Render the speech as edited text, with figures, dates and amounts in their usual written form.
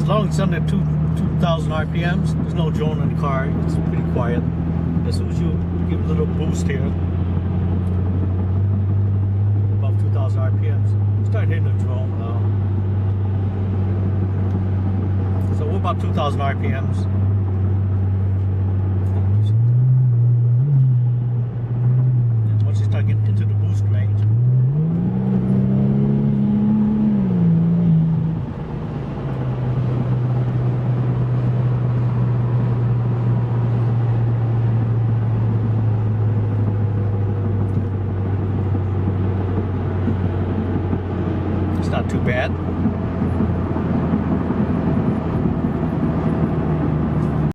long as it's under 2,000 RPMs, there's no drone in the car. It's pretty quiet. As soon as you give a little boost here, above 2,000 RPMs, start hitting the drone now. So we're about 2,000 RPMs. And once you start getting into the boost range, it's not too bad.